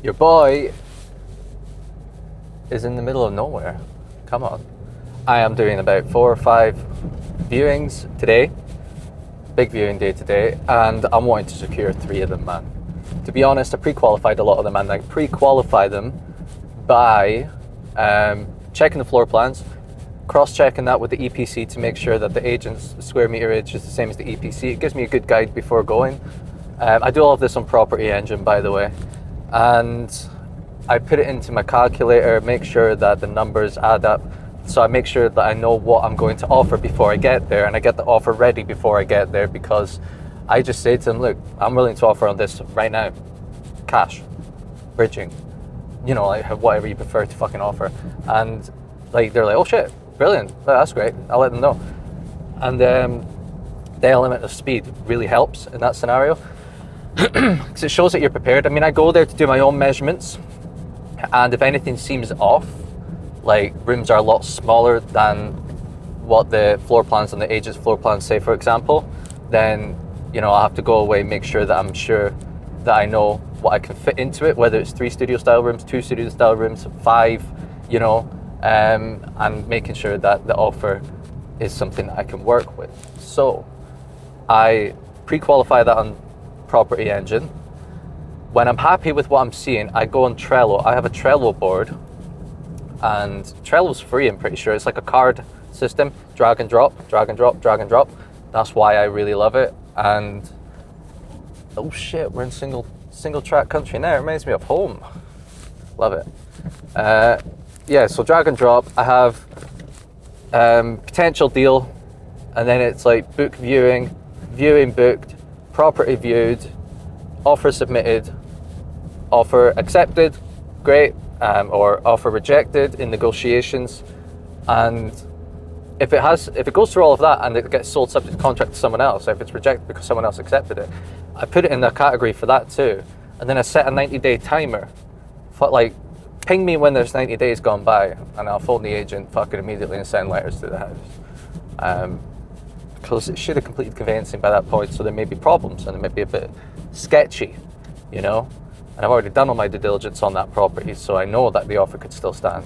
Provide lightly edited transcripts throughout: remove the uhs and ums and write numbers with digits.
Your boy is in the middle of nowhere. Come on. I am doing about 4 or 5 viewings today. Big viewing day today, and I'm wanting to secure 3 of them, man. To be honest, I pre-qualified a lot of them, and I pre-qualify them by checking the floor plans, cross-checking that with the EPC to make sure that the agent's square meterage is the same as the EPC. It gives me a good guide before going. I do all of this on Property Engine, by the way, and I put it into my calculator, make sure that the numbers add up. So I make sure that I know what I'm going to offer before I get there, and I get the offer ready before I get there, because I just say to them, look, I'm willing to offer on this right now. Cash, bridging, you know, like whatever you prefer to fucking offer. And like, they're like, oh shit, brilliant, well, that's great, I'll let them know. And the element of speed really helps in that scenario, because it shows that you're prepared. I mean, I go there to do my own measurements, and if anything seems off, like rooms are a lot smaller than what the floor plans and the agent's floor plans say, for example, then, you know, I'll have to go away, make sure that I'm sure that I know what I can fit into it, whether it's 3 studio style rooms, 2 studio style rooms, 5, you know, and making sure that the offer is something that I can work with. So I pre-qualify that on Property Engine. When I'm happy with what I'm seeing, I go on Trello. I have a Trello board, and Trello's free, I'm pretty sure. It's like a card system, drag and drop, drag and drop, drag and drop. That's why I really love it. And oh shit, we're in single track country now. It reminds me of home. Love it. Yeah, so drag and drop. I have potential deal, and then it's like book viewing, viewing booked, property viewed, offer submitted, offer accepted, great, or offer rejected in negotiations. And if it goes through all of that and it gets sold subject to contract to someone else, or if it's rejected because someone else accepted it, I put it in the category for that too. And then I set a 90-day timer. Like, ping me when there's 90 days gone by, and I'll phone the agent fucking immediately and send letters to the house. Because it should have completed conveyancing by that point, so there may be problems and it may be a bit sketchy, you know? And I've already done all my due diligence on that property, so I know that the offer could still stand,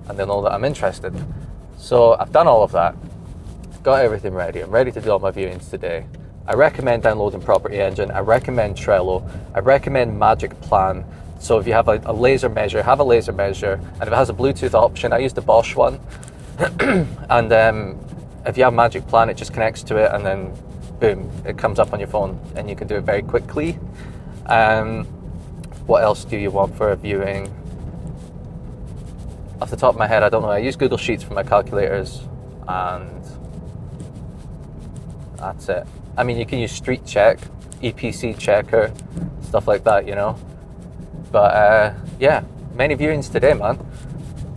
and they know that I'm interested. So I've done all of that, got everything ready. I'm ready to do all my viewings today. I recommend downloading Property Engine. I recommend Trello. I recommend Magic Plan. So if you have a laser measure, have a laser measure. And if it has a Bluetooth option, I use the Bosch one. And if you have Magic Plan, it just connects to it, and then boom, it comes up on your phone, and you can do it very quickly. What else do you want for a viewing? Off the top of my head, I don't know. I use Google Sheets for my calculators, and that's it. I mean, you can use Street Check, EPC Checker, stuff like that, you know. But yeah, many viewings today, man.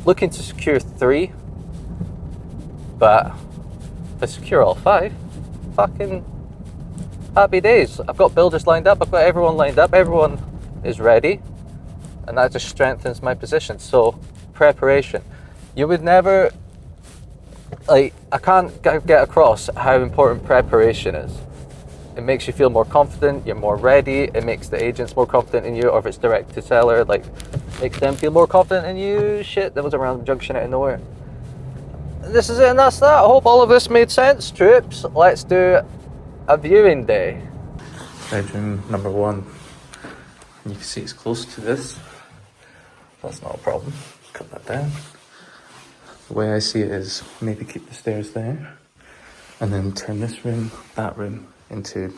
Looking to secure 3, but if I secure all 5, fucking happy days. I've got builders lined up, I've got everyone lined up, everyone is ready, and that just strengthens my position. So preparation, you would never, like, I can't get across how important preparation is. It makes you feel more confident, you're more ready, it makes the agents more confident in you, or if it's direct to seller, like, makes them feel more confident in you. Shit, that was a random junction out of nowhere. This is it, and that's that. I hope all of this made sense, troops. Let's do a viewing day. Bedroom number 1. You can see it's close to this. That's not a problem. Cut that down. The way I see it is maybe keep the stairs there, and then turn this room, that room, into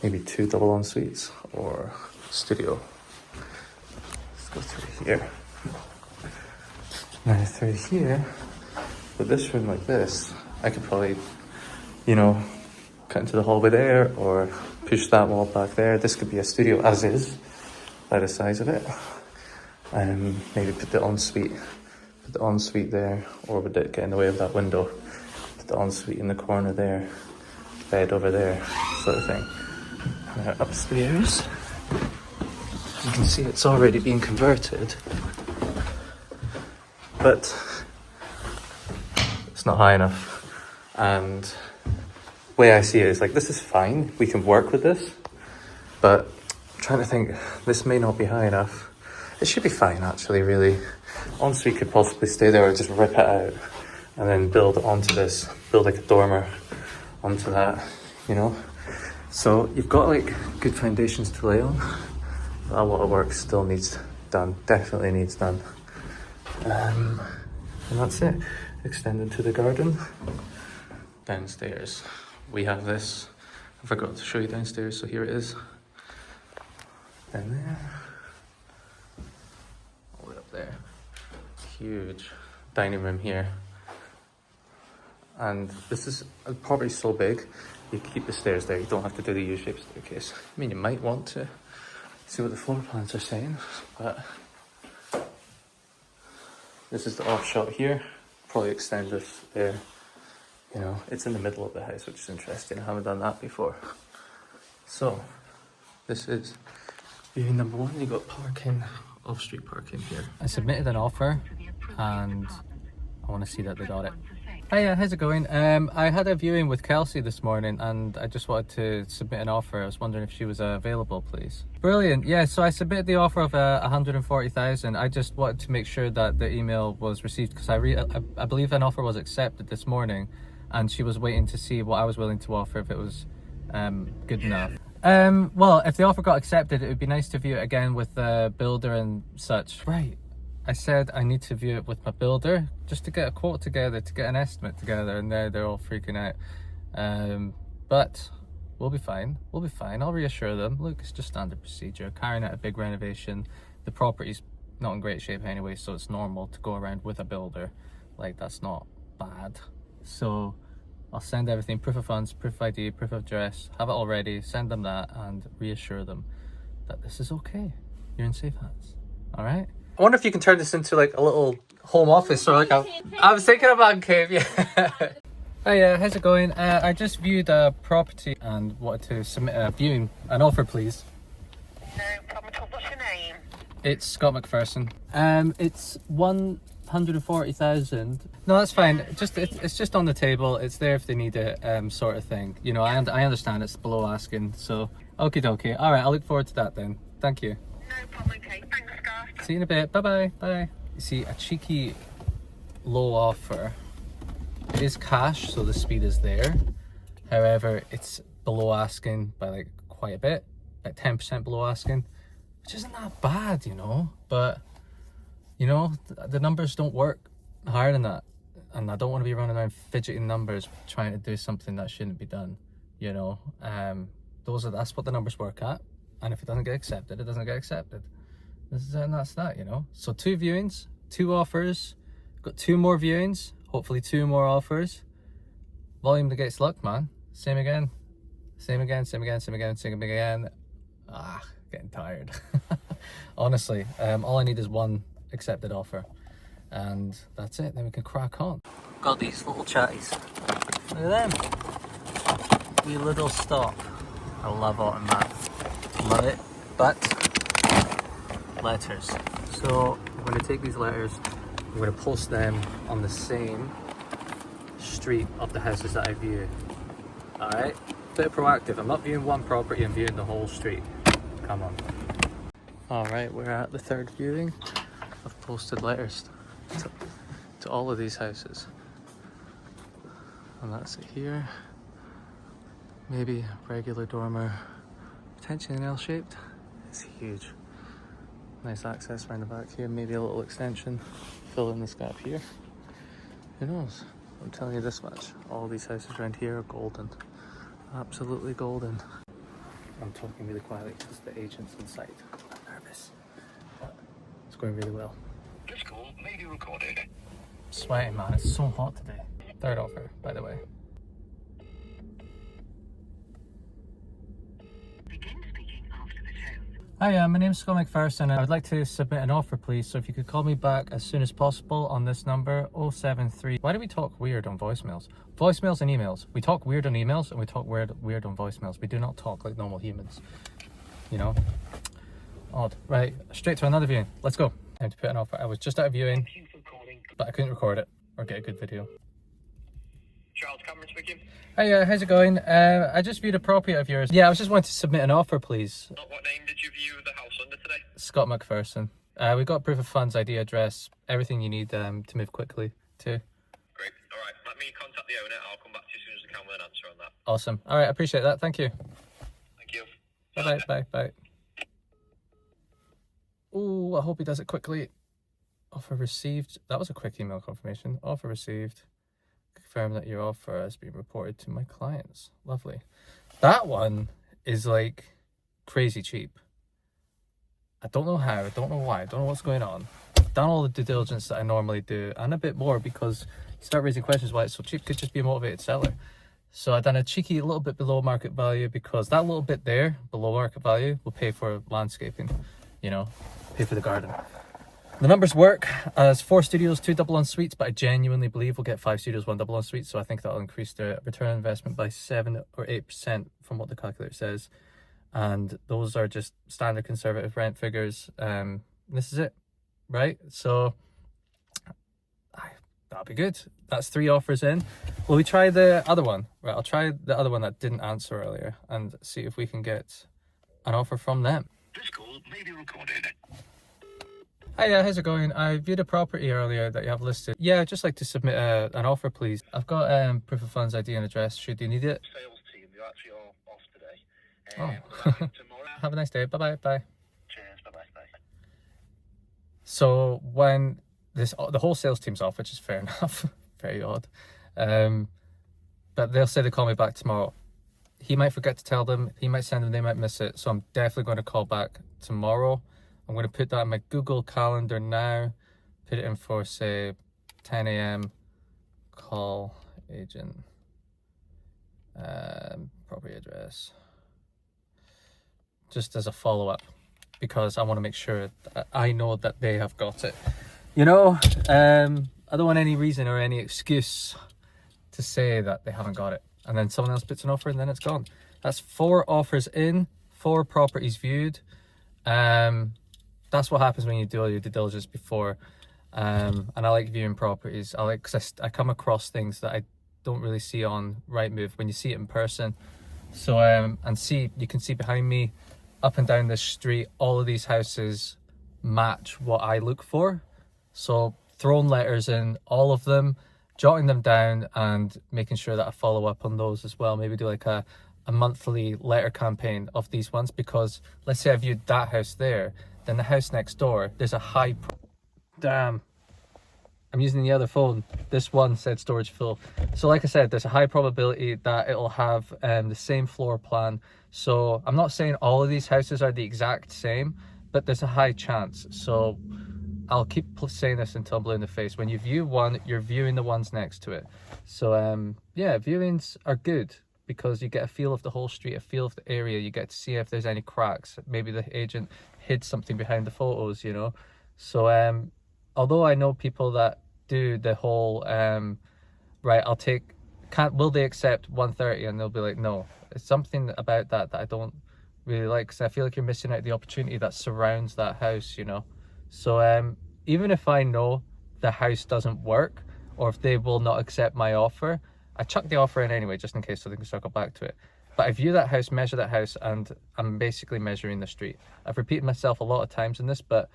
maybe 2 double en-suites or studio. Let's go through here. Now through here, with this room like this, I could probably, you know, cut into the hallway there, or push that wall back there. This could be a studio as is, by the size of it. Maybe put the ensuite there, or would it get in the way of that window? Put the ensuite in the corner there, bed over there, sort of thing. Upstairs, you can see it's already been converted, but it's not high enough. And the way I see it is like, this is fine, we can work with this, but I'm trying to think, this may not be high enough. It should be fine, actually, really. Ensuite could possibly stay there or just rip it out and then build onto this, build like a dormer onto that, you know? So you've got like good foundations to lay on. A lot of work still needs done, definitely needs done. And that's it. Extend into the garden. Downstairs, we have this. I forgot to show you downstairs, so here it is. Down there. All the way up there. Huge dining room here. And this is probably so big, you keep the stairs there. You don't have to do the U-shaped staircase. I mean, you might want to see what the floor plans are saying, but this is the off shot here. Probably extend this there. You know, it's in the middle of the house, which is interesting. I haven't done that before. So, this is view number one. You've got parking, off-street parking here. I submitted an offer and I want to see that they got it. Hiya, how's it going? I had a viewing with Kelsey this morning and I just wanted to submit an offer. I was wondering if she was available, please. Brilliant. Yeah, so I submitted the offer of 140,000. I just wanted to make sure that the email was received because I believe an offer was accepted this morning and she was waiting to see what I was willing to offer, if it was good enough. Well, if the offer got accepted, it would be nice to view it again with the builder and such. Right. I said I need to view it with my builder just to get a quote together, to get an estimate together, and now they're all freaking out. But we'll be fine. We'll be fine. I'll reassure them. Look, it's just standard procedure. Carrying out a big renovation. The property's not in great shape anyway, so it's normal to go around with a builder. Like, that's not bad. So I'll send everything, proof of funds, proof of ID, proof of address, have it all ready, send them that and reassure them that this is okay. You're in safe hands. All right? I wonder if you can turn this into like a little home office or like I was thinking of man cave, yeah. Hi, how's it going? I just viewed a property and wanted to submit a viewing, an offer, please. No problem at all. What's your name? It's Scott McPherson. It's 140,000. No, that's fine. It's just on the table. It's there if they need it, sort of thing. You know, I understand it's below asking, so okie dokie. All right, I'll look forward to that then. Thank you. No problem. Okay, thanks, Scott. See you in a bit. Bye-bye. Bye. You see, a cheeky low offer. It is cash, so the speed is there. However, it's below asking by like quite a bit, like 10% below asking, which isn't that bad, you know. But you know, the numbers don't work higher than that, and I don't want to be running around fidgeting numbers trying to do something that shouldn't be done. You know, that's what the numbers work at, and if it doesn't get accepted, it doesn't get accepted. This is it, and that's that, you know. So 2 viewings, 2 offers, got 2 more viewings, hopefully 2 more offers. Volume negates luck, man. Same again, same again, same again, same again, same again. Getting tired. Honestly, all I need is 1 accepted offer and that's it, then we can crack on. Got these little chatties. Look at them. Wee little stop. I love autumn math. Love it. But letters. So I'm going to take these letters, I'm going to post them on the same street of the houses that I view. Alright? Bit proactive. I'm not viewing one property, I'm viewing the whole street. Come on. Alright, we're at the 3rd viewing. I've posted letters to all of these houses. And that's it here. Maybe regular dormer, potentially an L-shaped. It's huge. Nice access around the back here, maybe a little extension, fill in this gap here. Who knows? I'm telling you this much, all these houses around here are golden. Absolutely golden. I'm talking really quietly because the agent's inside. I'm nervous, but it's going really well. This call may be recorded. Sweating, man, it's so hot today. 3rd offer, by the way. Begin speaking after the tone. Hi, my name's Scott McPherson. I would like to submit an offer, please. So if you could call me back as soon as possible on this number, 073. Why do we talk weird on voicemails? Voicemails and emails. We talk weird on emails and we talk weird on voicemails. We do not talk like normal humans. You know? Odd. Right, straight to another viewing. Let's go. Time to put an offer. I was just out of viewing, Thank you for calling. but I couldn't record it or get a good video. Charles Cameron speaking. Hi, how's it going? I just viewed a property of yours. Yeah, I was just wanting to submit an offer, please. What name did you view the house under today? Scott McPherson. We got proof of funds, ID, address, everything you need to move quickly too. Great. All right. Let me contact the owner. I'll come back to you as soon as I can with an answer on that. Awesome. All right, I appreciate that. Thank you. Thank you. Bye bye. Bye. Oh, I hope he does it quickly. Offer received. That was a quick email confirmation. Offer received. Confirm that your offer has been reported to my clients. Lovely. That one is like crazy cheap. I don't know how. I don't know why. I don't know what's going on. I've done all the due diligence that I normally do and a bit more, because you start raising questions why it's so cheap. Could just be a motivated seller. So I've done a cheeky little bit below market value, because that little bit there below market value will pay for landscaping, you know, pay for the garden. The numbers work as 4 studios, 2 double en-suites, but I genuinely believe we'll get 5 studios, 1 double en-suite. So I think that'll increase the return on investment by 7 or 8% from what the calculator says. And those are just standard conservative rent figures. This is it, right? So that'll be good. That's 3 offers in. Will we try the other one? Right, I'll try the other one that didn't answer earlier and see if we can get an offer from them. This call may be recorded. Hiya, how's it going? I viewed a property earlier that you have listed. Yeah, I'd just like to submit an offer, please. I've got proof of funds, ID and address. Should you need it? Sales team, they're actually all off today. Oh. Tomorrow. Have a nice day. Bye-bye. Bye. Cheers. Bye-bye. Bye. So when the whole sales team's off, which is fair enough, very odd, but they'll say they call me back tomorrow. He might forget to tell them. He might send them. They might miss it. So I'm definitely going to call back tomorrow. I'm going to put that in my Google Calendar now, put it in for, say, 10 a.m, call agent, property address, just as a follow-up, because I want to make sure that I know that they have got it. You know, I don't want any reason or any excuse to say that they haven't got it, and then someone else puts an offer and then it's gone. That's 4 offers in, 4 properties viewed. That's what happens when you do all your due diligence before. And I like viewing properties. Because I come across things that I don't really see on Rightmove when you see it in person. So you can see behind me, up and down this street, all of these houses match what I look for. So throwing letters in all of them, jotting them down, and making sure that I follow up on those as well. Maybe do like a monthly letter campaign of these ones, because let's say I viewed that house there, then the house next door, there's a high damn, I'm using the other phone. This one said storage full. So like I said, there's a high probability that it'll have the same floor plan. So I'm not saying all of these houses are the exact same, but there's a high chance. So I'll keep saying this until I'm blue in the face. When you view one, you're viewing the ones next to it. So yeah, viewings are good, because you get a feel of the whole street, a feel of the area. You get to see if there's any cracks. Maybe the agent hid something behind the photos, you know. So although I know people that do the whole right, will they accept 130, and they'll be like, no. It's something about that I don't really like, because I feel like you're missing out the opportunity that surrounds that house, you know. So even if I know the house doesn't work, or if they will not accept my offer, I chuck the offer in anyway, just in case, so they can circle back to it. But I view that house, measure that house, and I'm basically measuring the street. I've repeated myself a lot of times in this, but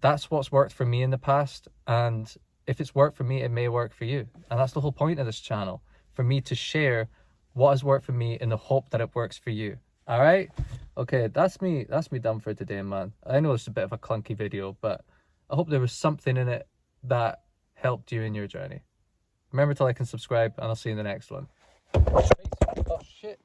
that's what's worked for me in the past. And if it's worked for me, it may work for you. And that's the whole point of this channel, for me to share what has worked for me in the hope that it works for you. All right? Okay, that's me done for today, man. I know it's a bit of a clunky video, but I hope there was something in it that helped you in your journey. Remember to like and subscribe, and I'll see you in the next one. Oh shit.